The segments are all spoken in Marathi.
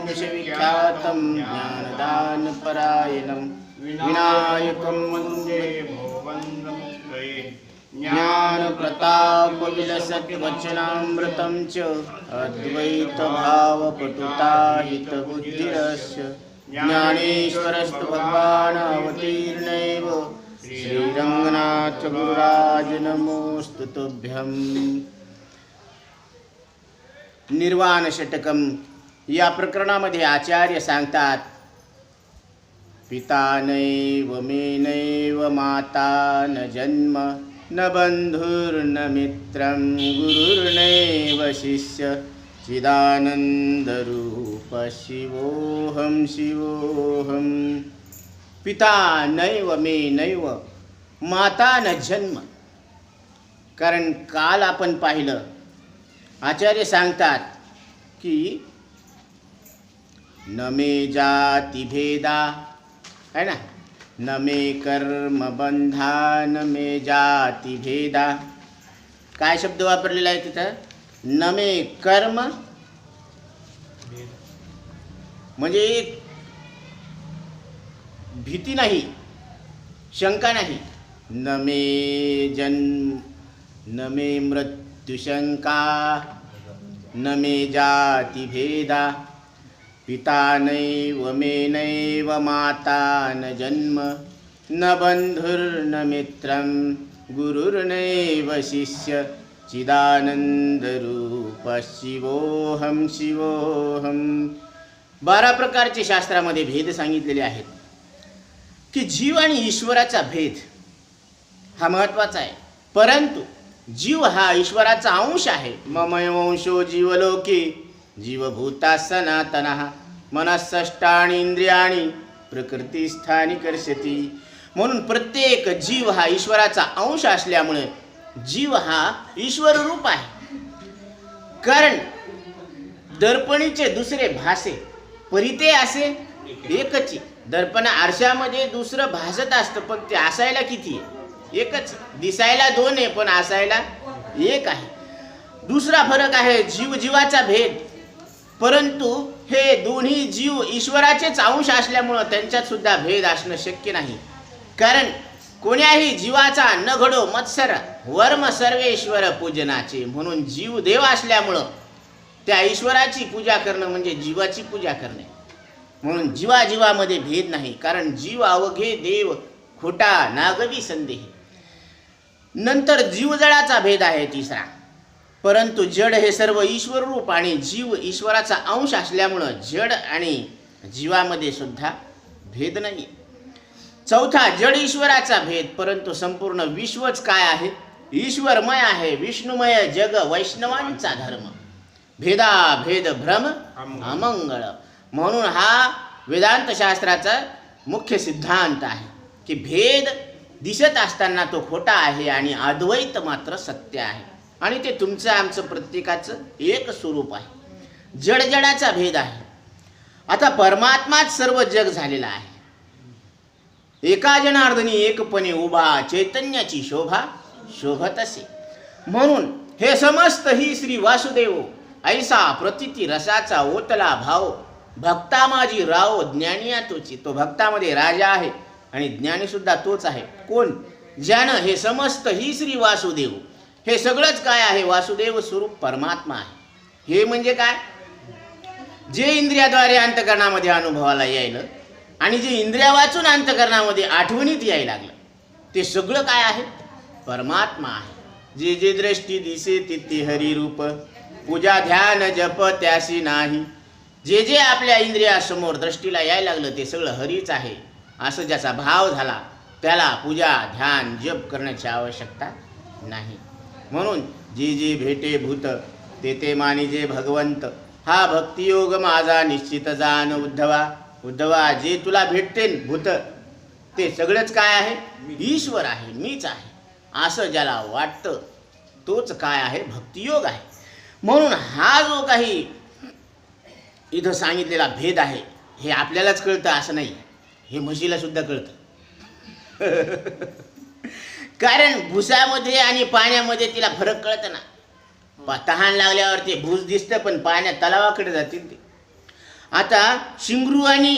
वंशविख्यातं ज्ञानदानपरायणं विनायकं वन्दे भुवनमुक्तये ज्ञानप्रतापविलसद्वचनामृतं च अद्वैतभावपटुताहितबुद्धिरस्य ज्ञानेश्वरस्तु भगवान् अवतीर्णैव श्रीरङ्गनाथ गुरुराज नमोऽस्तु तुभ्यं। निर्वाण षटकम या प्रकरणामध्ये आचार्य सांगतात, पिता नैव मे नैव माता न जन्म न बंधुर्न मित्रं गुरुर्नैव शिष्य चिदानंदरूप शिवोऽहं शिवोऽहं। पिता नैव मे नैव माता न जन्म, कारण काल आपण पाहिलं, आचार्य सांगतात की न मे जाती भेदा है ना, न मे कर्म बंधा न मे जाती भेदा। काय शब्द वापरलेला आहे तिथं? न मे कर्म म्हणजे भीती नाही, शंका नाही। न मे जन्म न मे मृत्युशंका न मे जाति भेदा। पिता नैव मे नैव माता न जन्म न बंधुर्न मित्रं गुरुर्नैव शिष्य चिदानंदरूप शिवोऽहं शिवोऽहं। 12 प्रकारचे शास्त्रामध्ये भेद सांगितलेले आहेत की जीव आणि ईश्वराचा भेद हा महत्त्वाचा आहे, परंतु जीव हा ईश्वराचा अंश आहे। ममवंशो जीवलोके जीवभूता सनातनः मनःषष्ठाणि इंद्रियाणि प्रकृतिस्थानी कर्षति। म्हणून प्रत्येक जीव हा ईश्वराचा अंश असल्यामुळे जीव हा ईश्वर रूप आहे। कारण दर्पणीचे दुसरे भासे परिते असे एकच। दर्पण आरशामध्ये दुसरं भासत असतं, पण ते असायला किती आहे? एकच। दिसायला 2 आहे पण असायला 1 आहे। दुसरा फरक आहे जीव जीवाचा भेद, परंतु हे दोन्ही जीव ईश्वराचेच अंश असल्यामुळं त्यांच्यात सुद्धा भेद असणं शक्य नाही। कारण कोण्याही जीवाचा न घडो मत्सर वर्म सर्वेश्वर पूजनाचे। म्हणून जीव देव असल्यामुळं त्या ईश्वराची पूजा करणं म्हणजे जीवाची पूजा करणे। म्हणून जीवाजीवामध्ये भेद नाही, कारण जीव अवघे देव खोटा नागवी संदेह। नंतर जीवजडाचा भेद आहे तिसरा, परंतु जड हे सर्व ईश्वर रूप आणि जीव ईश्वराचा अंश असल्यामुळं जड आणि जीवामध्ये सुद्धा भेद नाही। चौथा जड ईश्वराचा भेद, परंतु संपूर्ण विश्वच काय आहे? ईश्वरमय आहे, विष्णुमय जग वैष्णवांचा धर्म। भेदा भेद भ्रम अमंगळ। म्हणून हा वेदांत शास्त्राचा मुख्य सिद्धांत आहे की भेद दिसत असताना तो खोटा आहे आणि अद्वैत मात्र सत्य आहे, आणि ते तुमचं आमचं प्रत्येकाचं एक स्वरूप आहे। जडजडाचा भेद आहे। आता परमात्माच सर्व जग झालेला आहे। एका जनार्दनी एकपणे उभा चैतन्याची शोभा शोभत असे। म्हणून हे समस्त ही श्री वासुदेव ऐसा प्रतीती रसाचा ओतला भाव भक्ता माझी राव ज्ञानिया तोची। तो भक्तामध्ये राजा आहे आणि ज्ञानी सुद्धा तोच आहे। कोण? ज्यानं हे समस्त ही श्री वासुदेव, हे सगळंच काय आहे? वासुदेव स्वरूप परमात्मा आहे। हे म्हणजे काय? जे इंद्रियाद्वारे अंतकरणामध्ये अनुभवाला यायलं आणि जे इंद्रिया वाचून अंतकरणामध्ये आठवणीत यायला लागलं, ते सगळं काय आहे? परमात्मा आहे। जे जे दृष्टी दिसे तिथे हरिरूप पूजा ध्यान जप त्यासी नाही। जे जे आपल्या इंद्रियासमोर दृष्टीला यायला लागलं ते सगळं हरीच आहे असं ज्याचा भाव झाला, त्याला पूजा ध्यान जप करण्याची आवश्यकता नाही। म्हणून जे जे भेटे भूत ते ते मानिजे भगवंत। हा भक्तियोग माझा निश्चित जाण उद्धवा। उद्धवा, जे तुला भेटते भूत ते सगळंच काय आहे? ईश्वर आहे, मीच आहे असं ज्याला वाटतं तोच काय आहे? भक्तियोग आहे। म्हणून हा जो काही इथं सांगितलेला भेद आहे हे आपल्यालाच कळतं असं नाही, हे म्हशीला सुद्धा कळतं। कारण भुसामध्ये आणि पाण्यामध्ये तिला फरक कळत ना। तहान लागल्यावर ते भूस दिसतं, पण पाण्यात तलावाकडे जातील ते। आता शिंगरू आणि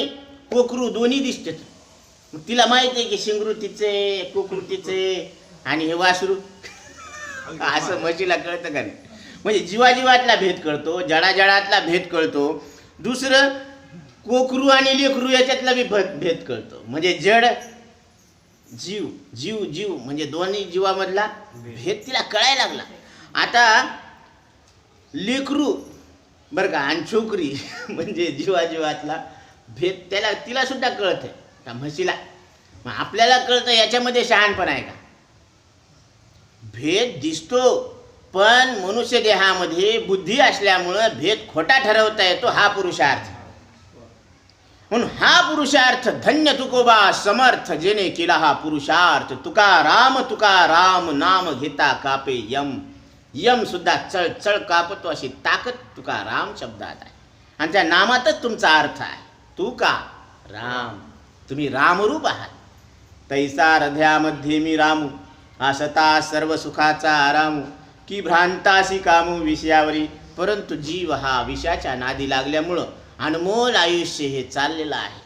कोकरू दोन्ही दिसतात. मग तिला माहित आहे की शिंगरू तिचे, कोकरू तिचे आणि हे वासरू असं म्हशीला कळतं का नाही? म्हणजे जीवाजीवातला भेद कळतो, जडाजडातला भेद कळतो. दुसरं कोकरू आणि लेकरू याच्यातला बी भेद कळतो. म्हणजे जड जीव, जीव जीव म्हणजे दोन्ही जीवामधला भेद तिला कळायला लागला. आता लेकरू बरं का आणि छोकरी म्हणजे जीवाजीवातला भेद तिला सुद्धा कळत आहे त्या म्हशीला. मग आपल्याला कळतं, याच्यामध्ये शहाणपणा आहे का? भेद दिसतो, पण मनुष्य देहामध्ये बुद्धी असल्यामुळं भेद खोटा ठरवता येतो. हा पुरुषार्थ. म्हणून हा पुरुषार्थ धन्य तुकोबा समर्थ जेने केला हा पुरुषार्थ. तुकाराम नाम घेता कापे यम. यम सुद्धा चळ चळ कापतो अशी ताकद तुकाराम शब्दात आहे. आणि त्या नामातच तुमचा अर्थ आहे. तुका राम, तुम्ही रामरूप आहात. तैसा हृदयामध्ये मी रामू, असता सर्व सुखाचा आरामू. की भ्रांतासी कामू विषयावरी, परंतु जीव हा विषयाच्या नादी लागल्यामुळं अनमोल आयुष्य हे चाललेलं आहे.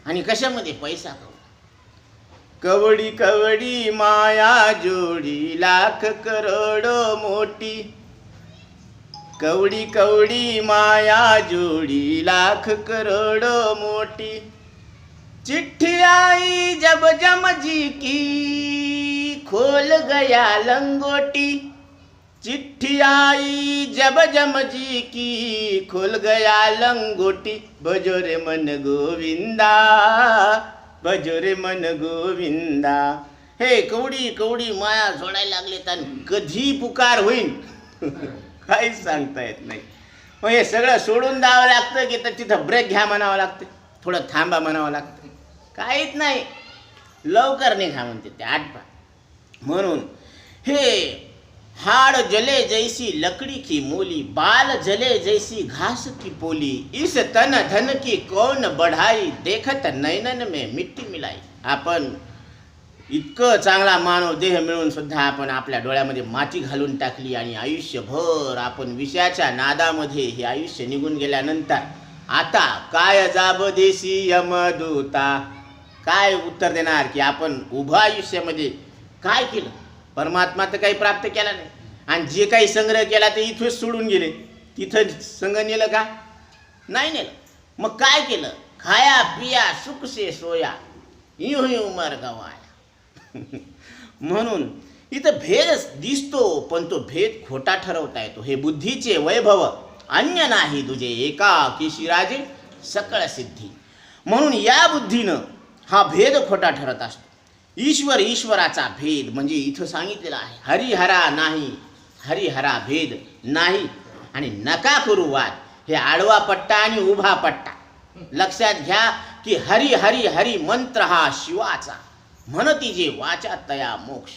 आणि कशामध्ये? पैसा कवडी कवडी माया जोडी, लाख करोडो मोठी. कवडी कवडी माया जोडी, लाख करोडो मोठी. चिट्ठी आई जब जमजी की, खोल गया लंगोटी. चिट्ठी आई जब जमजी की, खोल गया लंगोटी. भजो रे मन गोविंदा, भजो रे मन गोविंदा. हे कवडी कवडी माया जोडायला लागलेत आणि कधी पुकार होईल काहीच सांगता येत नाही. मग हे सगळं सोडून द्यावं लागतं की तर तिथं ब्रेक घ्या म्हणावं लागतं, थोडं थांबा म्हणावं लागतं? काहीच नाही, लवकर निघा म्हणते ते आटपा. म्हणून हे हाड़ जले जैसी लकड़ी की मोली, बाल जले जैसी घास की पोली. इस तन धन की कौन बढ़ाई, देखत नैनन में मिट्टी मिलाई. आपण इतकं चांगला मानव देह मिळून सुद्धा आपण आपल्या डोळ्यामध्ये माती घालून टाकली आणि आयुष्यभर आपण विषयाच्या नादामध्ये हे आयुष्य निघून गेल्यानंतर आता काय जाब देशी यमदूता. काय उत्तर देणार की आपण उभं आयुष्यामध्ये काय केलं? परमात्मा तर काही प्राप्त केला नाही. आणि जे काही संग्रह केला ते इथंच सोडून गेले. तिथं संग नेलं का? नाही नेलं. मग काय केलं? खाया पिया सुख से सोया, यूं ही उमर गवाया. म्हणून इथं भेद दिसतो, पण तो भेद खोटा ठरवता येतो. हे बुद्धीचे वैभव अन्य नाही तुझे, एकाकीशी राजे सकळ सिद्धी. म्हणून या बुद्धीनं हा भेद खोटा ठरत असतो. ईश्वर ईश्वराचा भेद म्हणजे इथं सांगितलेला आहे. हरिहरा नाही, हरिहरा भेद नाही. आणि नका करू वाद. हे आडवा पट्टा आणि उभा पट्टा लक्षात घ्या की हरी हरी हरी मंत्र हा शिवाचा, म्हणती जे वाचा तया मोक्ष.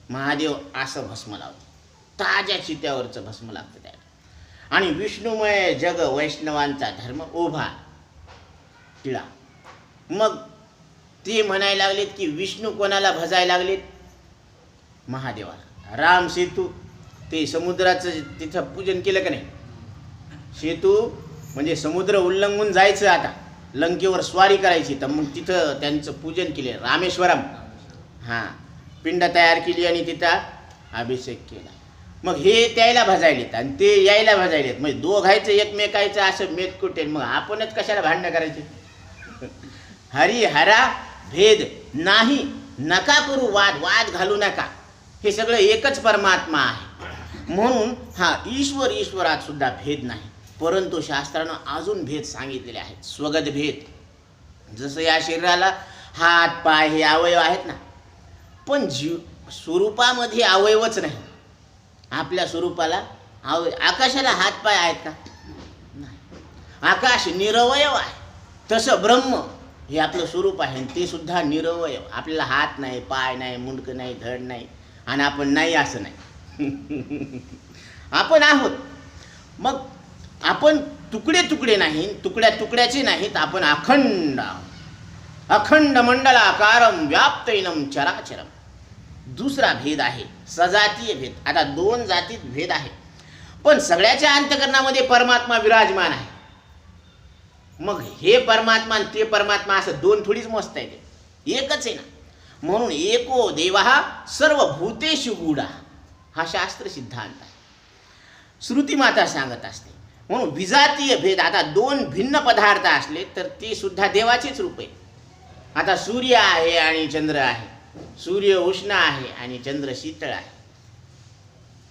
महादेव असं भस्म लावतो, ताज्या चित्यावरचं भस्म लागतं त्याला. आणि विष्णुमय जग वैष्णवांचा धर्म उभा टिळा. मग ते म्हणायला लागलेत की विष्णू कोणाला भजायला लागलेत? महादेवाला. राम सेतू ते समुद्राचं तिथं पूजन केलं का नाही? सेतू म्हणजे समुद्र उल्लंघून जायचं, आता लंकेवर स्वारी करायची, तर मग तिथं त्यांचं पूजन केले. रामेश्वरम हां पिंड तयार केली आणि तिथं अभिषेक केला. मग हे त्याला भजायलेत आणि ते यायला भजायलेत. म्हणजे दोघायचं एकमेकायचं असं मेतकुटे. मग आपणच कशाला भांडणं करायचे? हरिहरा भेद नाही, नका करू वाद, वाद घालू नका. हे सगळं एकच परमात्मा आहे. म्हणून हा ईश्वर ईश्वरात सुद्धा भेद नाही. परंतु शास्त्रानं अजून भेद सांगितलेले आहेत, स्वगत भेद. जसं या शरीराला हात पाय हे अवयव आहेत ना, पण स्वरूपामध्ये अवयवच नाही. आपल्या स्वरूपाला आकाशाला हात पाय आहेत का? नाही. आकाश निरवयव आहे. तसं ब्रह्म हे आपलं स्वरूप आहे, ते सुद्धा निरवयव. आपल्याला हात नाही, पाय नाही, मुंडकं नाही, धड नाही, आणि आपण नाही असं नाही. आपण आहोत. मग आपण तुकडे तुकडे नाही, तुकड्या तुकड्याचे नाहीत, आपण अखंड आहोत. अखंड मंडलाकारम व्याप्तैनम चराचरम. दुसरा भेद आहे सजातीय भेद. आता दोन जातीत भेद आहे, पण सगळ्याच्या अंतःकरणामध्ये परमात्मा विराजमान आहे. मग हे परमात्मा आणि ते परमात्मा असं दोन थोडीच मोजता येते, एकच आहे ना. म्हणून एको देवा सर्व भूतेषु गूढा हा शास्त्र सिद्धांत आहे. श्रुती माता सांगत असते. म्हणून विजातीय भेद, आता दोन भिन्न पदार्थ असले तर ते सुद्धा देवाचेच रूप आहे. आता सूर्य आहे आणि चंद्र आहे, सूर्य उष्ण आहे आणि चंद्र शीतळ आहे,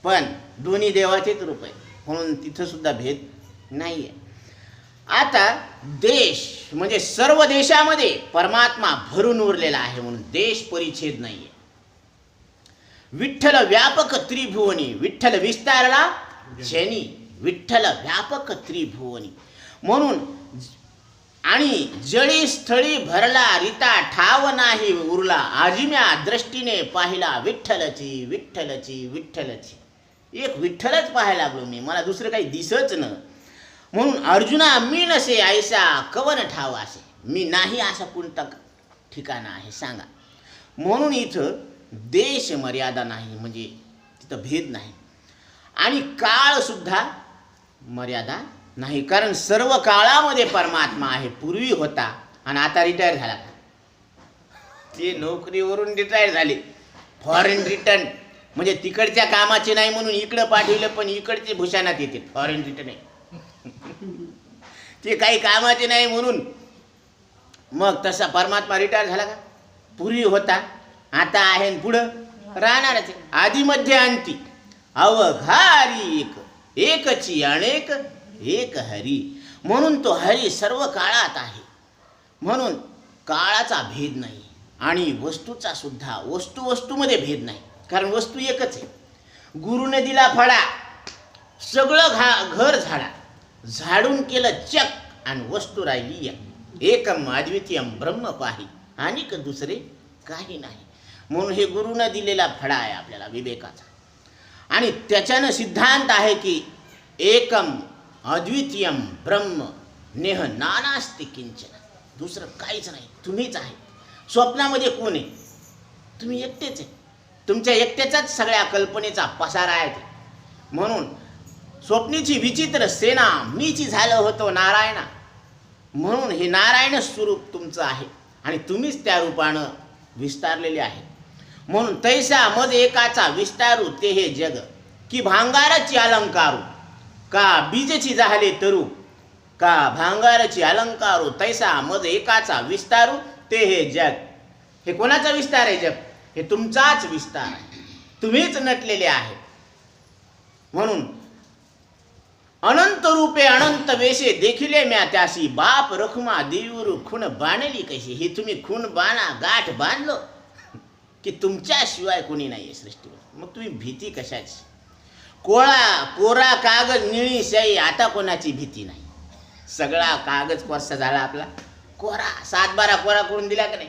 पण दोन्ही देवाचेच रूप आहे, म्हणून तिथं सुद्धा भेद नाही आहे. आता देश म्हणजे सर्व देशामध्ये परमात्मा भरून उरलेला आहे, म्हणून देश परिच्छेद नाही आहे. विठ्ठल व्यापक त्रिभुवनी, विठ्ठल विस्तारला जनी, विठ्ठल व्यापक त्रिभुवनी. म्हणून आणि जळी स्थळी भरला रिता ठाव नाही उरला, आजिम्या दृष्टीने पाहिला विठ्ठलची विठ्ठलची विठ्ठलची. एक विठ्ठलच पाहायला लागलो मी, मला दुसरं काही दिसच न. म्हणून अर्जुना मी नसे ऐसा कवन ठाव असे, मी नाही असा कोणता ठिकाण आहे सांगा. म्हणून इथं देश मर्यादा नाही, म्हणजे तिथं भेद नाही. आणि काळ सुद्धा मर्यादा नाही, कारण सर्व काळामध्ये परमात्मा आहे. पूर्वी होता आणि आता रिटायर झाला. ते नोकरीवरून रिटायर झाले, फॉरेन रिटर्न, म्हणजे तिकडच्या कामाचे नाही म्हणून इकडं पाठवलं, पण इकडचे भूषणात येते फॉरेन रिटर्न आहे. ते काही कामाचे नाही म्हणून. मग तसा परमात्मा रिटायर झाला का? पूर्वी होता, आता आहे आणि पुढं राहणारच आहे. आधी मध्य अंती अवघारी एक, एकची अनेक एक हरी. म्हणून तो हरी सर्व काळात आहे, म्हणून काळाचा भेद नाही. आणि वस्तूचा सुद्धा वस्तूमध्ये भेद नाही, कारण वस्तू एकच आहे. गुरुने दिला फळा, सगळं घर झाडा, झाडून केलं चक आणि वस्तू राहिली एक. एकम अद्वितीयम ब्रह्म पाही, आणि दुसरे काही नाही. म्हणून हे गुरुनं दिलेला फळा आहे आपल्याला विवेकाचा. आणि त्याच्यानं सिद्धांत आहे की एकम अद्वितीयम ब्रह्म नेह नानास्ति किंचन, दुसरं काहीच नाही, तुम्हीच आहे. स्वप्नामध्ये कोण आहे? तुम्ही एकटेच आहे. तुमच्या एकट्याचाच सगळ्या कल्पनेचा पसारा आहे ते. म्हणून स्वप्नीची विचित्र सेना मीची झालं होतो नारायणा. म्हणून हे नारायण स्वरूप तुमचं आहे आणि तुम्हीच त्या रूपानं विस्तारलेले आहे. म्हणून तैसा मज एकाचा विस्तारू ते हे जग, की भांगाराची अलंकारू का बीजची झाले तरू, का भांगाराची अलंकारू तैसा मज एकाचा विस्तारू ते हे जग. हे कोणाचा विस्तार आहे? जग हे तुमचाच विस्तार आहे, तुम्हीच नटलेले आहे. म्हणून अनंत रूपे अनंत वेशे देखिले म्या त्याशी, बाप रखुमा देऊर खूण बाणली कशी. हे तुम्ही खूण बाणा गाठ बांधलो की तुमच्याशिवाय कोणी नाही आहे सृष्टीवर, मग तुम्ही भीती कशाची? कोरा कागद निळी शाई, आता कोणाची भीती नाही. सगळा कागद कोरसा झाला आपला कोरा, 7/12 कोरा करून दिला का नाही?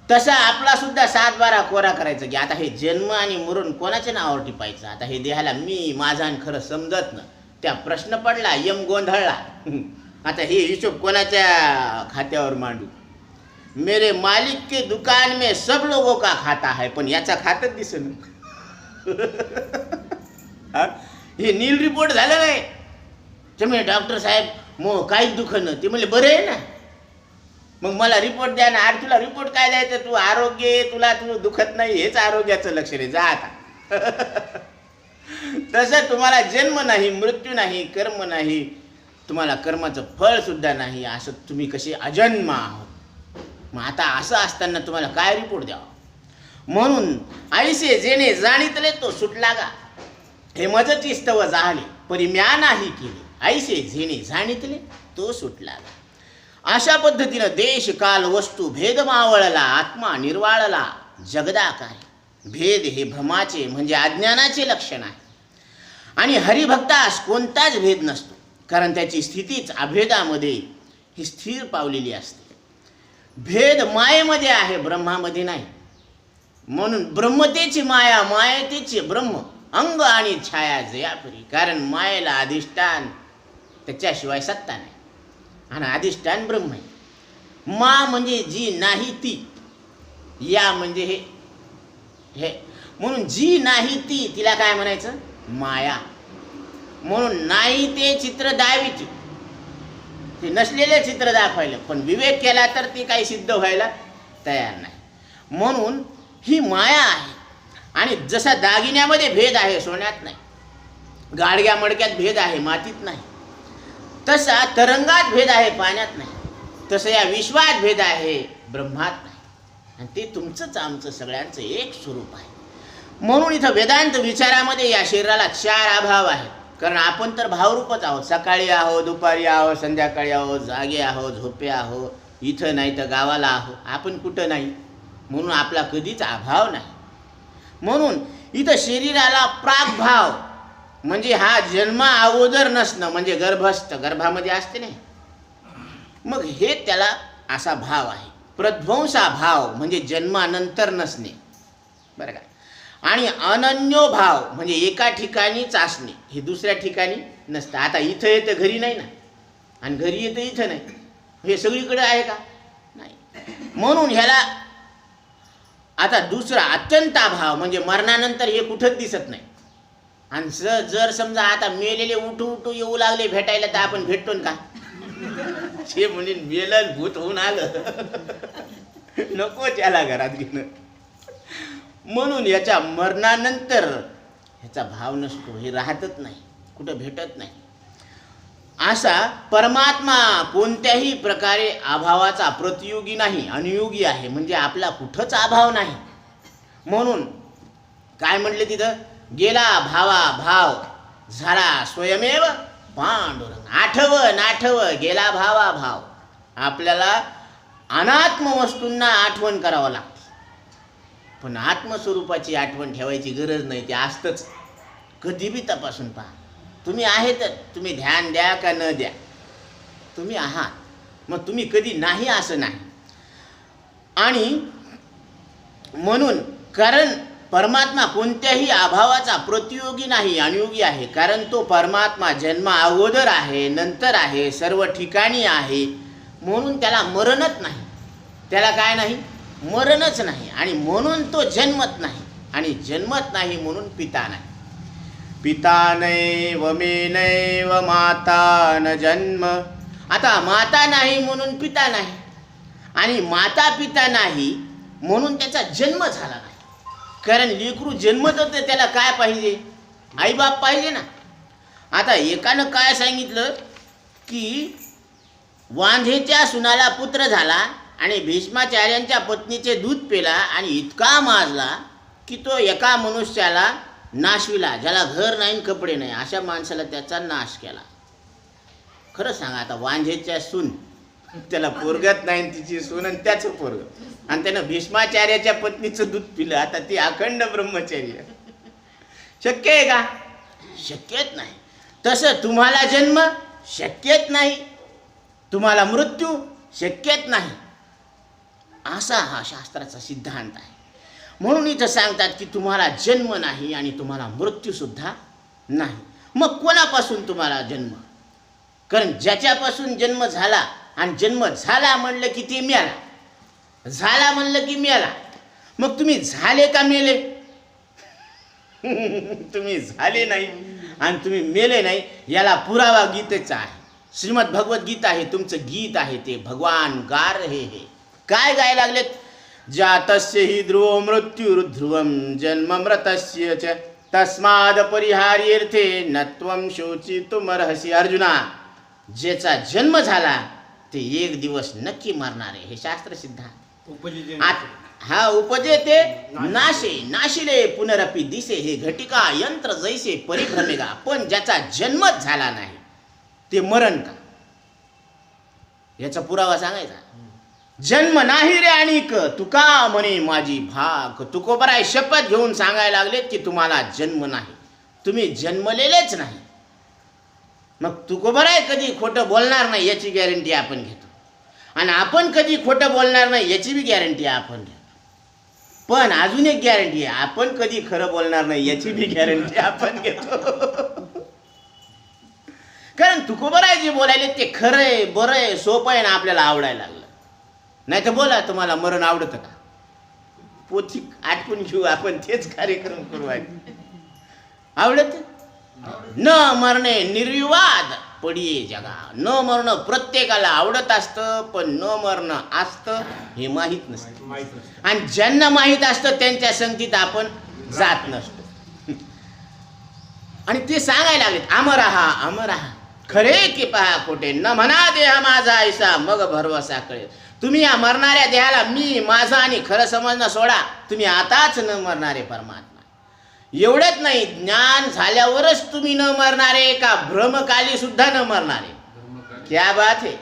तसा आपला सुद्धा 7/12 कोरा करायचं की आता हे जन्म आणि मरण कोणाच्या नावावर टिपायचं. आता हे देहाला मी माझा आणि खरं समजत ना, त्या प्रश्न पडला, यम गोंधळला. आता हे हिशोब कोणाच्या खात्यावर मांडू? मेरे मालिक के दुकान में सब लोगों का खाता है, पण याचा खातच दिसेल. हे नील रिपोर्ट झालं नाही. ते म्हणजे डॉक्टर साहेब मग काहीच दुखणं. ते म्हणले बरं आहे ना, मग मला रिपोर्ट द्या ना. अरे तुला रिपोर्ट काय द्यायचं? तू आरोग्य, तुला दुखत नाही, हेच आरोग्याचं लक्षण आहे, जा आता. तसं तुम्हाला जन्म नाही, मृत्यू नाही, कर्म नाही, तुम्हाला कर्माचं फळ सुद्धा नाही, असं तुम्ही कसे अजन्म आहोत. मग आता असं असताना तुम्हाला काय रिपोर्ट द्यावा? म्हणून ऐसे जेणे जाणितले तो सुटला गा, हे मजची स्तव जाहले परी म्या नाही केले, ऐसे जेणे जाणितले तो सुटला गा. अशा पद्धतीनं देश काल वस्तू भेद मावळला, आत्मा निर्वाळला जगदाकार. भेद हे भ्रमाचे म्हणजे अज्ञानाचे लक्षण आहे. आणि हरिभक्तास कोणताच भेद नसतो, कारण त्याची स्थितीच अभेदामध्ये ही स्थिर पावलेली असते. भेद मायेमध्ये आहे, ब्रह्मामध्ये नाही. म्हणून ब्रह्मतेची माया, मायतेची ब्रह्म, अंग आणि छाया जयापुरी. कारण मायेला अधिष्ठान त्याच्याशिवाय सत्ता नाही, आणि अधिष्ठान ब्रह्म आहे. मा म्हणजे जी नाही ती, या म्हणजे हे. म्हणून जी नाही ती, तिला काय म्हणायचं? माया. म्हणून नाही ते चित्र दावित, ते नसलेले चित्र दाखवायला, पण विवेक केला तर ते काही सिद्ध व्हायला तयार नाही. म्हणून ही माया आहे. आणि जसा दागिन्यामध्ये भेद आहे, सोन्यात नाही, गाडग्या मडक्यात भेद आहे, मातीत नाही, तसा तरंगात भेद आहे, पाण्यात नाही, तसं या विश्वात भेद आहे, ब्रह्मात नाही. आणि ते तुमचंच आमचं सगळ्यांचं एक स्वरूप आहे. म्हणून इथं वेदांत विचारामध्ये या शरीराला 4 अभाव आहेत. कारण आपण तर भावरूपच आहोत. सकाळी आहोत, दुपारी आहोत, संध्याकाळी आहोत, जागे आहोत, झोपे आहोत, इथं नाही तर गावाला आहोत, आपण कुठं नाही. म्हणून आपला कधीच अभाव नाही. म्हणून इथं शरीराला प्रागभाव म्हणजे हा जन्मा अगोदर नसणं, म्हणजे गर्भस्थ, गर्भामध्ये असते नाही, मग हे त्याला असा भाव आहे. प्रध्वंसा भाव म्हणजे जन्मानंतर नसणे, बरं का. आणि अनन्यो भाव म्हणजे एका ठिकाणीच असणे, हे दुसऱ्या ठिकाणी नसतं. आता इथं येतं घरी नाही ना, आणि घरी येतं इथं नाही, हे सगळीकडे आहे का? नाही. म्हणून ह्याला आता दुसरा अत्यंताभाव म्हणजे मरणानंतर हे कुठंच दिसत नाही. आणि जर समजा आता मेलेले उठू उठू येऊ लागले भेटायला, तर आपण भेटतो का? हे म्हणजे मेलं भूत होऊन आलं नको त्याला घरात घेणं. म्हणून याच्या मरणानंतर ह्याचा भाव नसतो, हे राहतच नाही, कुठं भेटत नाही. असा परमात्मा कोणत्याही प्रकारे अभावाचा प्रतियोगी नाही, अनुयोगी आहे. म्हणजे आपला कुठंच अभाव नाही. म्हणून काय म्हटले तिथं, गेला भावा भाव, झाला स्वयमेव पांडुरंग. आठव गेला भावा भाव. आपल्याला अनात्म वस्तूंना आठवण करावं लागते, पण आत्मस्वरूपाची आठवण ठेवायची गरज नाही. ते असतंच. कधी बी तपासून पहा. तुम्ही आहे तर तुम्ही ध्यान द्या का न द्या, तुम्ही आहात. मग तुम्ही कधी नाही असं नाही. आणि म्हणून कारण परमात्मा कोणत्याही अभावाचा प्रतियोगी नाही, अनुयोगी आहे. कारण तो परमात्मा जन्मा अगोदर आहे, नंतर आहे, सर्व ठिकाणी आहे. म्हणून त्याला मरणच नाही. त्याला काय नाही? मरणच नाही. आणि म्हणून तो जन्मत नाही. आणि जन्मत नाही म्हणून पिता नाही. पिता नैव मे नैव माता न जन्म. आता माता नाही म्हणून पिता नाही, आणि माता पिता नाही म्हणून त्याचा जन्म झाला नाही. कारण लेकरू जन्मत होते, त्याला काय पाहिजे? आईबाप पाहिजे ना. आता एकानं काय सांगितलं की वांझेच्या सुनाला पुत्र झाला आणि भीष्माचार्यांच्या पत्नीचे दूध पेला आणि इतका माजला की तो एका मनुष्याला नाशविला, ज्याला घर नाही कपडे नाही, अशा माणसाला त्याचा नाश केला. खरं सांगा, आता वांझेच्या सून, त्याला पोरगत नाही, तिची सून आणि त्याचं पोरग, आणि त्यानं भीष्माचार्याच्या पत्नीचं दूध पिलं. आता ती अखंड ब्रह्मचर्य शक्य आहे का? शक्यच नाही. तसं तुम्हाला जन्म शक्यच नाही, तुम्हाला मृत्यू शक्यच नाही. असा हा शास्त्राचा सिद्धांत आहे. म्हणून इथं सांगतात की तुम्हाला जन्म नाही आणि तुम्हाला मृत्यूसुद्धा नाही. मग कोणापासून तुम्हाला जन्म? कारण ज्याच्यापासून जन्म झाला, आणि जन्म झाला म्हणलं की ते मेला, झाला म्हणलं की मेला. मग तुम्ही झाले का मेले? तुम्ही झाले नाही आणि तुम्ही मेले नाही, याला पुरावा गीतेचा आहे. श्रीमद भगवद्गीता हे तुमचं गीत आहे. ते भगवान गार हे काय गाय लागलेत? जातस्य हि ध्रुवो मृत्युर्ध्रुवं जन्म मृतस्य च तस्माद परिहार्यर्थे नत्वं शोचितुमर्हसि. अर्जुना, ज्याचा जन्म झाला ते एक दिवस नक्की मरणार आहे, हे शास्त्र सिद्धांत. हा उपजेते नाशे नाशिले पुनरपि दिसे, हे घटिका यंत्र जैसे परिभ्रमेगा. पण ज्याचा जन्मच झाला नाही ते मरण का? याचा पुरावा सांगायचा. जन्म नाही रे आणिक तुका म्हणे माझी भाग. तुकोबराय शपथ घेऊन सांगायला लागलेत की तुम्हाला जन्म नाही, तुम्ही जन्मलेलेच नाही. मग तुकोबराय कधी खोटं बोलणार नाही याची गॅरंटी आपण घेतो, आणि आपण कधी खोटं बोलणार नाही याची बी गॅरंटी आपण घेतो. पण अजून एक गॅरंटी आहे, आपण कधी खरं बोलणार नाही याची बी गॅरंटी आपण घेतो. कारण तुकोबराय जे बोलायले ते खरं आहे, बरं आहे, सोपं आहे, ना आपल्याला आवडायला लागलं. नाही तर बोला, तुम्हाला मरण आवडतं का? पोथी आटपून घेऊ आपण, तेच कार्यक्रम करू. आवडत न मरणे निर्विवाद पडिये जगा. न मरणं प्रत्येकाला आवडत असतं, पण न मरणं असतं हे माहीत नसतं. आणि ज्यांना माहीत असतं त्यांच्या संगतीत आपण जात नसतो. आणि ते सांगायला लागलेत, अमरहा अमरहा, खरे की पहा खोटे, न म्हणा देह माझा ऐसा मग भरवसा कळेल. तुम्ही या मरणाऱ्या देहाला मी माझा आणि खरं समजणं सोडा, तुम्ही आताच न मरणारे परमात्मा. एवढंच नाही, ज्ञान झाल्यावरच तुम्ही न मरणारे का भ्रमकाली सुद्धा न मरणारे. क्या बात आहे.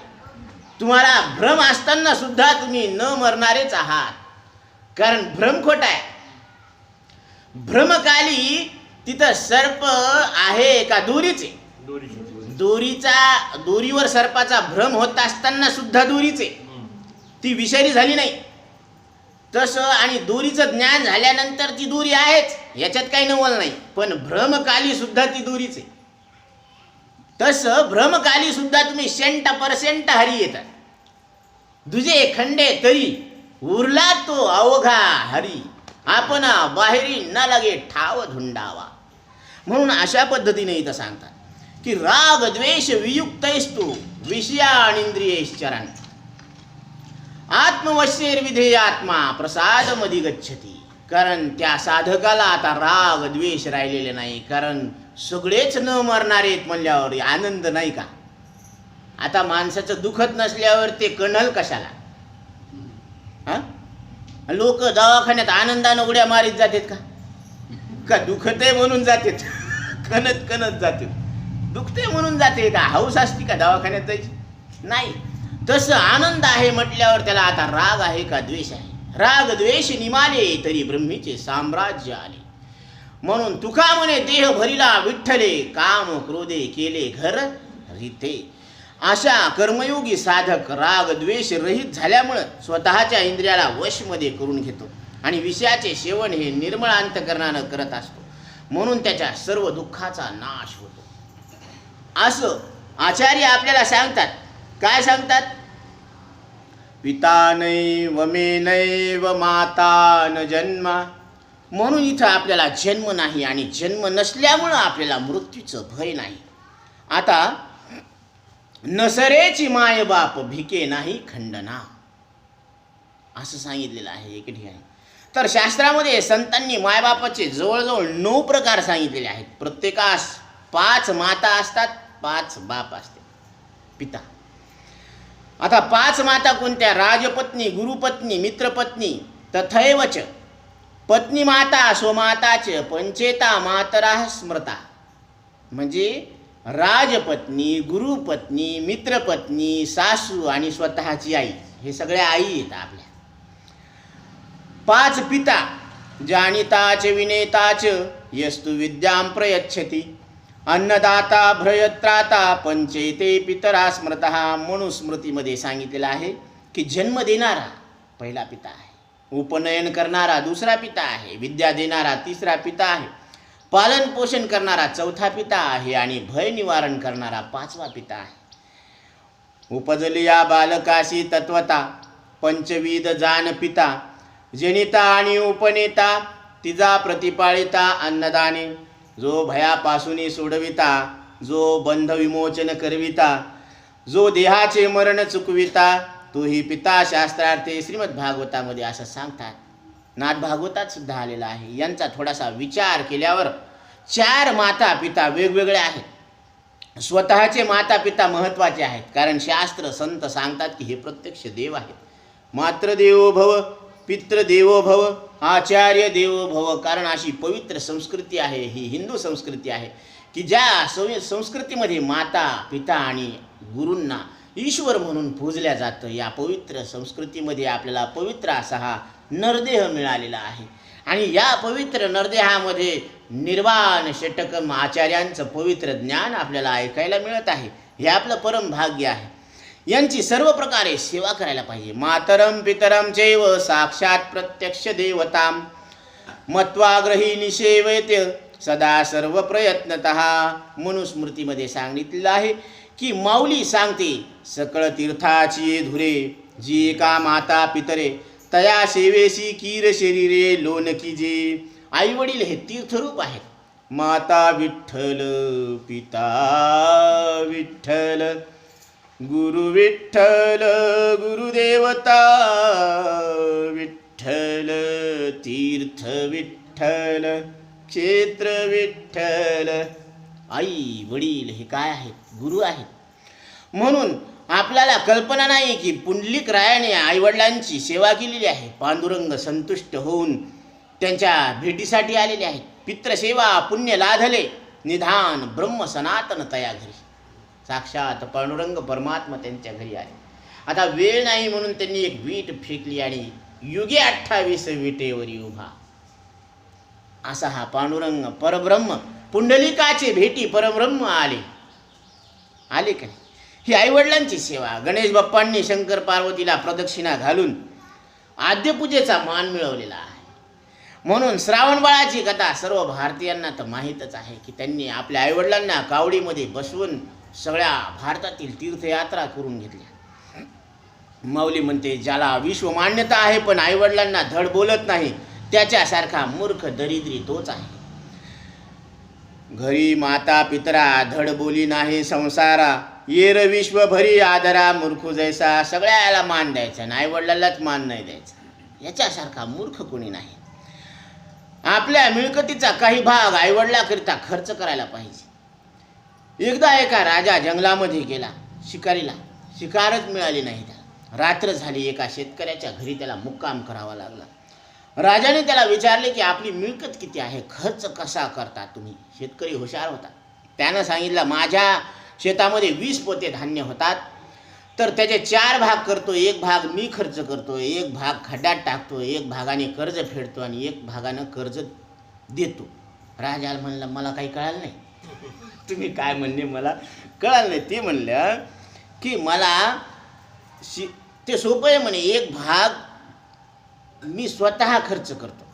तुम्हाला भ्रम असताना सुद्धा तुम्ही न मरणारेच आहात, कारण भ्रम खोटा आहे. भ्रमकाली तिथं सर्प आहे का दोरीचे, दोरीवर सर्पाचा भ्रम होत असताना सुद्धा दोरीचे, ती विषारी झाली नाही. तसं आणि दोरीचं ज्ञान झाल्यानंतर ती दोरी आहेच, याच्यात काही नवल नाही, पण भ्रमकाली सुद्धा ती दोरीचे. तसं भ्रमकाली सुद्धा तुम्ही 100% हरी येतात. दुजे खंडे तरी उरला तो अवघा हरी, आपण बाहेरी न लागे ठाव धुंडावा. म्हणून अशा पद्धतीने इथं सांगतात की राग द्वेष वियुक्तैस्तु विषयानिंद्रियैश्चरन् आत्मवश्यैर्विधेय आत्मा प्रसाद मधी गच्छती. कारण त्या साधकाला आता राग द्वेष राहिलेले नाही, कारण सगळेच न मरणारेत म्हणल्यावर आनंद नाही का. आता माणसाचं दुखत नसल्यावर ते कणल कशाला. लोक दवाखान्यात आनंदानं उड्या मारीत जातात का दुखत आहे म्हणून जातात, कणत कणत जाते. दुखते म्हणून जाते का, हौस असती का दवाखान्यात जायची नाही. तसं आनंद आहे म्हटल्यावर त्याला आता राग आहे का द्वेष आहे. राग द्वेष निमाले तरी ब्रह्मीचे साम्राज्य आले. म्हणून तुका म्हणे देह भरिला विठ्ठले, काम क्रोधे केले घर रिते. अशा कर्मयोगी साधक राग द्वेष रहित झाल्यामुळं स्वतःच्या इंद्रियाला वशमध्ये करून घेतो आणि विषयाचे सेवन हे निर्मळ अंतकरणानं करत असतो. म्हणून त्याच्या सर्व दुःखाचा नाश होतो. असं आचार्य आपल्याला सांगतात. काय सांगतात. पिता नैव मे नैव माता न जन्मा. म्हणून इथं आपल्याला जन्म नाही आणि जन्म नसल्यामुळं आपल्याला मृत्यूचं भय नाही. आता नसरेची माय बाप भिके नाही खंडना असं सांगितलेलं आहे एक ठिकाणी. तर शास्त्रामध्ये संतांनी मायबापाचे जवळजवळ 9 प्रकार सांगितलेले आहेत. प्रत्येकास 5 माता असतात, 5 बाप असते पिता. आता 5 माता कोणत्या. राजपत्नी, गुरुपत्नी, मित्रपत्नी, तथैवच पत्नी माता स्वमाताच पंचेता मातरा स्मृता. म्हणजे राजपत्नी, गुरुपत्नी, मित्रपत्नी, सासू आणि स्वतःची आई, हे सगळ्या आई आहेत आपल्या. 5 पिता. जानिताच विनेताच यस्तु विद्यां प्रयच्छति अन्नदाता भ्रयत्राता पंचेते पितरा स्मृतः. म्हणून स्मृतीमध्ये सांगितलेलं आहे की जन्म देणारा पहिला पिता आहे, उपनयन करणारा दुसरा पिता आहे, विद्या देणारा तिसरा पिता आहे, पालन पोषण करणारा चौथा पिता आहे आणि भय निवारण करणारा 5वा पिता आहे. उपजलिया बालकाशी तत्वता पंचविध जान पिता. जनिता आणि उपनेता तिजा प्रतिपाळिता अन्नदाने. जो भयापासून सोडविता, जो बंध विमोचन करविता, जो देहाचे मरण चुकविता, तोही पिता. शास्त्रार्थे श्रीमद भागवतामध्ये असं सांगतात. नाथ भागवतात सुद्धा आलेला आहे. यांचा थोडासा विचार केल्यावर 4 माता पिता वेगवेगळे आहेत. स्वतःचे माता पिता महत्त्वाचे आहेत, कारण शास्त्र संत सांगतात की हे प्रत्यक्ष देव आहेत. मातृदेवो भव, पितृदेवो भव, आचार्य देवो भव. कारण अशी पवित्र संस्कृती आहे, ही हिंदू संस्कृती आहे की ज्या संस्कृतीमध्ये माता पिता आणि गुरूंना ईश्वर म्हणून पूजल्या जातं. या पवित्र संस्कृतीमध्ये आपल्याला पवित्र असा हा नरदेह मिळालेला आहे आणि या पवित्र नरदेहामध्ये निर्वाण षटकम आचार्यांचं पवित्र ज्ञान आपल्याला ऐकायला मिळत आहे. हे आपलं परम भाग्य आहे. यांची सर्व प्रकारे सेवा करायला पाहिजे. मातरम पितरम चैव साक्षात प्रत्यक्ष देवताम मत्वाग्रही निषेवयते सदा सर्व प्रयत्नतः. मनुस्मृतीमध्ये सांगितलेलं आहे की माऊली सांगते सकळ तीर्थाची धुरे जी एका माता पितरे तया सेवेसी कीर शरीरे लोन कीजे. आई वडील हे तीर्थरूप आहेत. माता विठ्ठल, पिता विठ्ठल, गुरु विठ्ठल, गुरुदेवता विठ्ठल, तीर्थ विठ्ठल, क्षेत्र विठ्ठल. आई वडील हे काय आहेत? गुरु आहेत. म्हणून आपल्याला कल्पना नाही की पुंडलिक रायाने आईवडिलांची सेवा केलेली आहे. पांडुरंग संतुष्ट होऊन त्यांच्या भेटीसाठी आलेले आहेत. पितृसेवा पुण्य लाधले, निधान ब्रह्म सनातन तया घरी. साक्षात पांडुरंग परमात्मा त्यांच्या घरी आले. आता वेळ नाही म्हणून त्यांनी एक वीट फेकली आणि युगे 28 विटेवरी उभा. असा हा पांडुरंग परब्रह्म, पुंडलिकाचे भेटी परब्रह्म आले का? ही आईवडिलांची सेवा. गणेश बाप्पांनी शंकर पार्वतीला प्रदक्षिणा घालून आद्यपूजेचा मान मिळवलेला आहे. म्हणून श्रावण बाळाची कथा सर्व भारतीयांना तर माहीतच आहे की त्यांनी आपल्या आईवडिलांना कावडीमध्ये बसवून सगळ्या भारतातील तीर्थयात्रा करून घेतल्या. माऊली म्हणते, ज्याला विश्व मान्यता आहे पण आईवडिलांना धड बोलत नाही, त्याच्यासारखा मूर्ख दरिद्री तोच आहे. घरी माता पितरा धड बोली नाही संसारा, येर विश्व भरी आदरा मूर्ख जैसा. सगळ्याला मान द्यायचा आणि आईवडिलांनाच मान नाही द्यायचा. याच्यासारखा मूर्ख कोणी नाही. आपल्या मिळकतीचा काही भाग आईवडिलाकरिता खर्च करायला पाहिजे. एकदा एका राजा जंगलामध्ये गेला शिकारीला. शिकारच मिळाली नाही त्याला. रात्र झाली. एका शेतकऱ्याच्या घरी त्याला मुक्काम करावा लागला. राजाने त्याला विचारले की आपली मिळकत किती आहे, खर्च कसा करता तुम्ही? शेतकरी हुशार होता. त्यानं सांगितलं, माझ्या शेतामध्ये 20 पोते धान्य होतात, तर त्याचे 4 भाग करतो. 1 भाग मी खर्च करतो, 1 भाग खड्ड्यात टाकतो, 1 भागाने कर्ज फेडतो आणि 1 भागानं कर्ज देतो. राजाला म्हणलं, मला काही कळालं नाही. तुम्ही काय म्हणले मला कळालं नाही. ते म्हणलं की मला ते सोपं आहे म्हणे. 1 भाग मी स्वतः खर्च करतो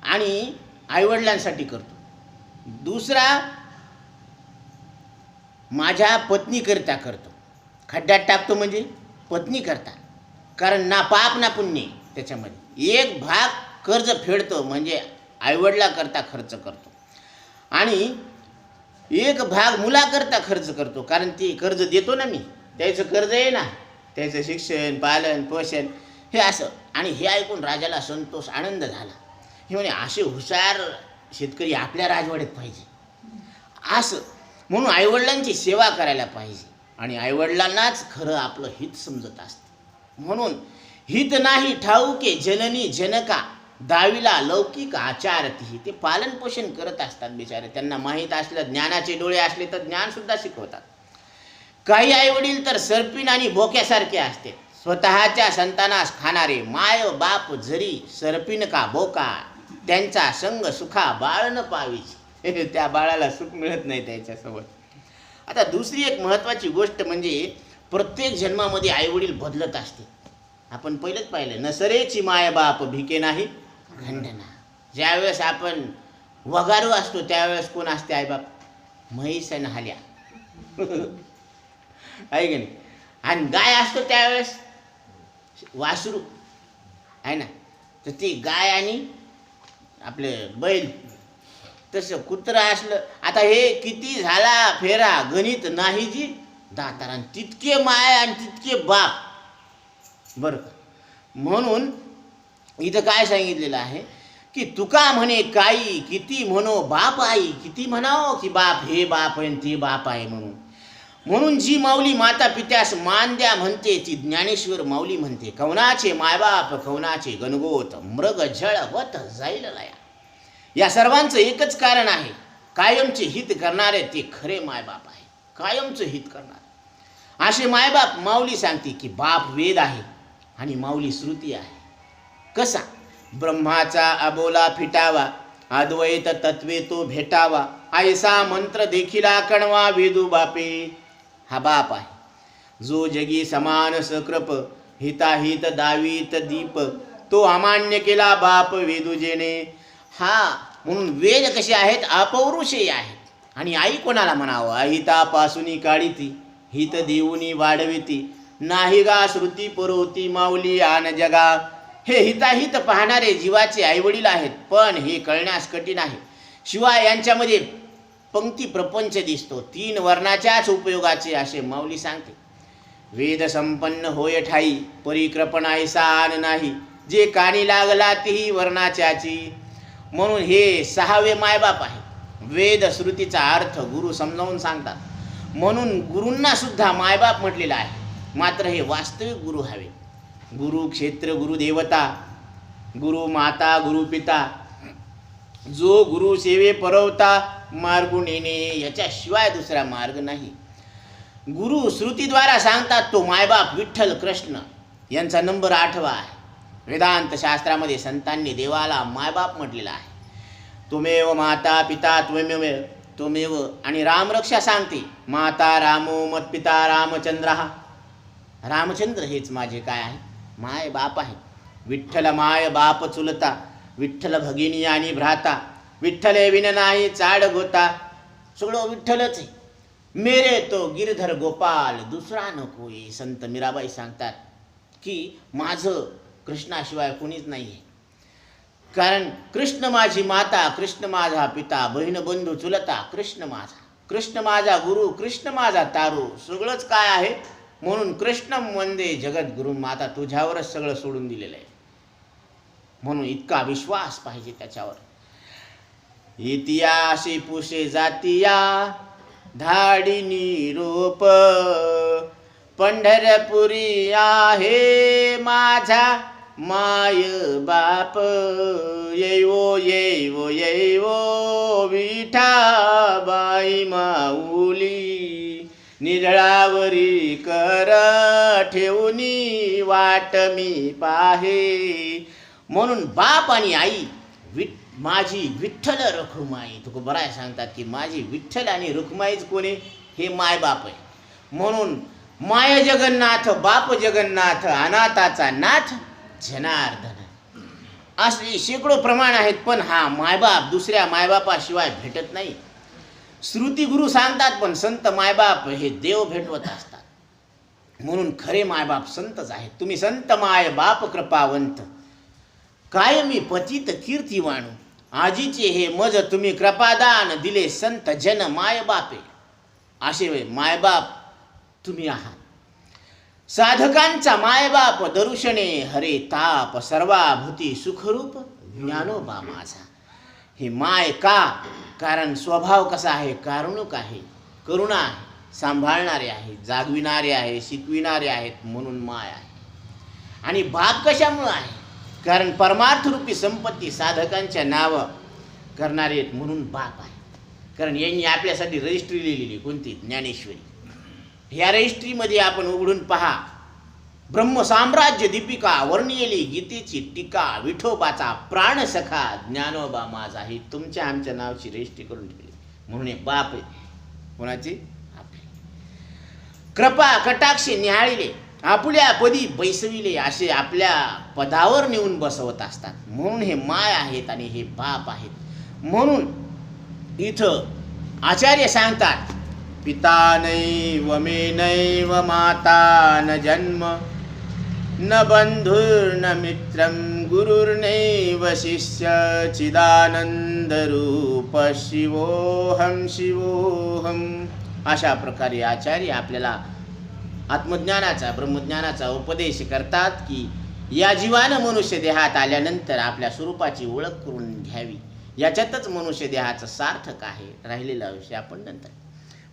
आणि आईवडिलांसाठी करतो. दुसरा माझ्या पत्नीकरिता करतो. खड्ड्यात टाकतो म्हणजे पत्नी करता, कारण ना पाप ना पुण्य त्याच्यामध्ये. 1 भाग कर्ज फेडतो म्हणजे आईवडिलाकरता खर्च करतो आणि 1 भाग मुलाकरता खर्च करतो, कारण ती कर्ज देतो ना मी, त्याचं कर्ज आहे ना, त्याचं शिक्षण पालन पोषण हे असं. आणि हे ऐकून राजाला संतोष आनंद झाला. हे म्हणे, असे हुशार शेतकरी आपल्या राजवाड्यात पाहिजे असं. म्हणून आईवडिलांची सेवा करायला पाहिजे आणि आईवडिलांनाच खरं आपलं हित समजत असतं. म्हणून हित नाही ठाऊके जननी जनका, दावीला लौकिक आचारती. ते पालन पोषण करत असतात बिचारे. त्यांना माहीत असलं, ज्ञानाचे डोळे असले तर ज्ञानसुद्धा शिकवतात. काही आईवडील तर सर्पिन आणि बोक्यासारखे असते. स्वतःच्या संतानास खाणारे माय बाप जरी सर्पिन का बोका, त्यांचा संग सुखा बाळ न पावीची. त्या बाळाला सुख मिळत नाही त्याच्यासोबत. आता दुसरी एक महत्त्वाची गोष्ट म्हणजे प्रत्येक जन्मामध्ये आईवडील बदलत असते. आपण पहिलंच पाहिलं, नसरेची माय बाप भिके नाही खंडना. ज्यावेळेस आपण वगारू असतो त्यावेळेस कोण असते आईबाप? म्हैस आणि हाल्या आहे की नाही. आणि गाय असतो त्यावेळेस वासरू आहे ना, तर ती गाय आणि आपले बैल. तसं कुत्रं असलं. आता हे किती झाला फेरा गणित नाही जी दातारा, तितके माय आणि तितके बाप बरं. म्हणून इथं काय सांगितलेलं आहे की तुका म्हणे काही किती म्हणो बाप आई, किती म्हणावं की बाप हे बाप आहे ते बाप आहे म्हणून. म्हणून जी माऊली माता पित्यास मान द्या म्हणते ती ज्ञानेश्वर माऊली म्हणते. कवनाचे मायबाप कवनाचे गणगोत, मृग झळ होत जाईल लया. या सर्वांचं एकच कारण आहे, कायमचे हित करणारे ते खरे मायबाप आहे. कायमचं हित करणारे असे मायबाप. माऊली सांगते की बाप वेद आहे आणि माऊली श्रुती आहे. कसा? ब्रह्माचा अबोला फिटावा, अद्वैत तत्वे तो भेटावा, ऐसा मंत्र देखिला कणवा वेदू बापे. हा बाप आहे जो जगी समान सकृप, हिताहित दावीत दीप, तो अमान्य केला बाप वेदूजेने. हा म्हणून वेद कसे आहेत? अपौरुषेय आहेत. आणि आई कोणाला म्हणावं? अहितापासून काढिती, हित देऊनी वाढविती, नाही गा श्रुती पुरवती माऊली आन जगा. हे हिताहित पाहणारे जीवाचे आईवडील आहेत. पण हे कळण्यास कठीण आहे शिवाय यांच्यामध्ये पंक्ती प्रपंच दिसतो. 3 वर्णाच्याच उपयोगाचे असे माऊली सांगते. वेद संपन्न होय ठाई, परिकृपणायसा आन नाही, जे कानी लागला तेही वर्णाच्याची. म्हणून हे 6वे मायबाप आहे. वेद श्रुतीचा अर्थ गुरु समजावून सांगतात, म्हणून गुरूंना सुद्धा मायबाप म्हटलेलं आहे. मात्र हे वास्तविक गुरु हवे. गुरु क्षेत्र, गुरु देवता, गुरु माता, गुरु पिता, जो गुरु सेवे परवता मार्गून येणे, याच्याशिवाय दुसरा मार्ग नाही. गुरु श्रुतीद्वारा सांगतात तो मायबाप विठ्ठल कृष्ण यांचा नंबर 8वा आहे. वेदांत शास्त्रामध्ये संतांनी देवाला मायबाप म्हटलेला आहे. त्वमेव माता पिता त्वमेव. आणि रामरक्षा सांगते, माता रामो मत्पिता रामचंद्र. रामचंद्र हेच माझे काय आहे, माय बाप आहे. विठ्ठल माय बाप चुलता, विठ्ठल भगिनी आणि भ्राता, विठ्ठले विन नाही चाड गोता. सगळं विठ्ठलच आहे. मेरे तो गिरधर गोपाल दुसरा नकोय. संत मीराबाई सांगतात की माझं कृष्णाशिवाय कोणीच नाही आहे. कारण कृष्ण माझी माता, कृष्ण माझा पिता, बहीण बंधू चुलता, कृष्ण माझा, कृष्ण माझा गुरु, कृष्ण माझा तारू, सगळंच काय आहे. म्हणून कृष्ण वंदे जगद्गुरु, माता तुझ्यावरच सगळं सोडून दिलेलं आहे. म्हणून इतका विश्वास पाहिजे त्याच्यावर. इतिहासी पुषे जातिया धाडी रोप, पंढरपुरी आहे माझा माय बाप. येवो येवो येवो विठाबाई माऊली, निरळावरी कर ठेवूनी वाट मी पाहे. म्हणून बाप आणि आई माझी विठ्ठल रखुमाई. तुकोबराय सांगतात की माझी विठ्ठल आणि रुक्माईच कोणी, हे मायबाप आहे. म्हणून माय जगन्नाथ, बाप जगन्नाथ, अनाथाचा नाथ जनार्दन, असे शेकडो प्रमाण आहेत. पण हा मायबाप दुसऱ्या मायबापाशिवाय भेटत नाही. श्रुती गुरु सांगतात, पण संत मायबाप हे देव भेटवत असतात. म्हणून खरे मायबाप संतच आहेत. तुम्ही संत माय बाप कृपावंत, कायमी पतित कीर्ती वाणू. आजीचे हे मज तुम्ही कृपादान दिले, संत जन माय बापे. असे मायबाप तुम्ही आहात. साधकांचा मायबाप दर्शने हरे ताप, सर्वाभूती सुखरूप ज्ञानोबा माझा. हे माय का? कारण स्वभाव कसा आहे, कारुणिक आहे, करुणा आहे, सांभाळणारे आहे, जागविणारे आहे, शिकविणारे आहेत, म्हणून माय आहे. आणि बाप कशामुळे आहे? कारण परमार्थरूपी संपत्ती साधकांच्या नाव करणारे आहेत, म्हणून बाप आहे. कारण यांनी आपल्यासाठी रजिस्ट्री लिहिलेली, कोणती? ज्ञानेश्वरी. ह्या रजिस्ट्रीमध्ये आपण उघडून पहा, ब्रह्मसाम्राज्य दीपिका, वर्णियली गीतेची टीका, विठोबाचा प्राणसखा ज्ञानोबा माझा. ही तुमच्या आमच्या नावाची रजिस्ट्री करून ठेवली. म्हणून हे बाप आहे. कोणाची? आपली. कृपा कटाक्षे निहाळिले, आपुल्या पदी बैसविले, असे आपल्या पदावर नेऊन बसवत असतात. म्हणून हे माय आहेत आणि हे बाप आहेत. म्हणून इथं आचार्य सांगतात, पिता नैव मे नैव माता न जन्म, न बंधुर्न मित्रं गुरुर्नैव शिष्य, चिदानंद रूप शिवोहम शिवोहम. अशा प्रकारे आचार्य आपल्याला आत्मज्ञानाचा, ब्रह्मज्ञानाचा उपदेश करतात की या जीवानं मनुष्य देहात आल्यानंतर आपल्या स्वरूपाची ओळख करून घ्यावी. याच्यातच मनुष्य देहाचं सार्थक आहे. राहिलेला विषय आपण नंतर.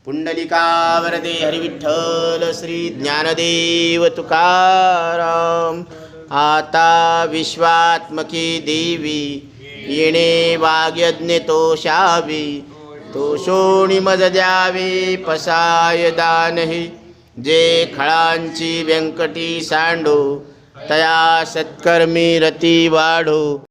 पुंडलिका वरदे हरिविठ्ठल श्री ज्ञानदेव तुकाराम. आता विश्वात्मकी देवी, येणे वाग्यज्ञ तोषावी, तोषोणी मज द्यावे पसाय दानही. जे खळांची व्यंकटी सांडो, तया सत्कर्मी रती वाढो.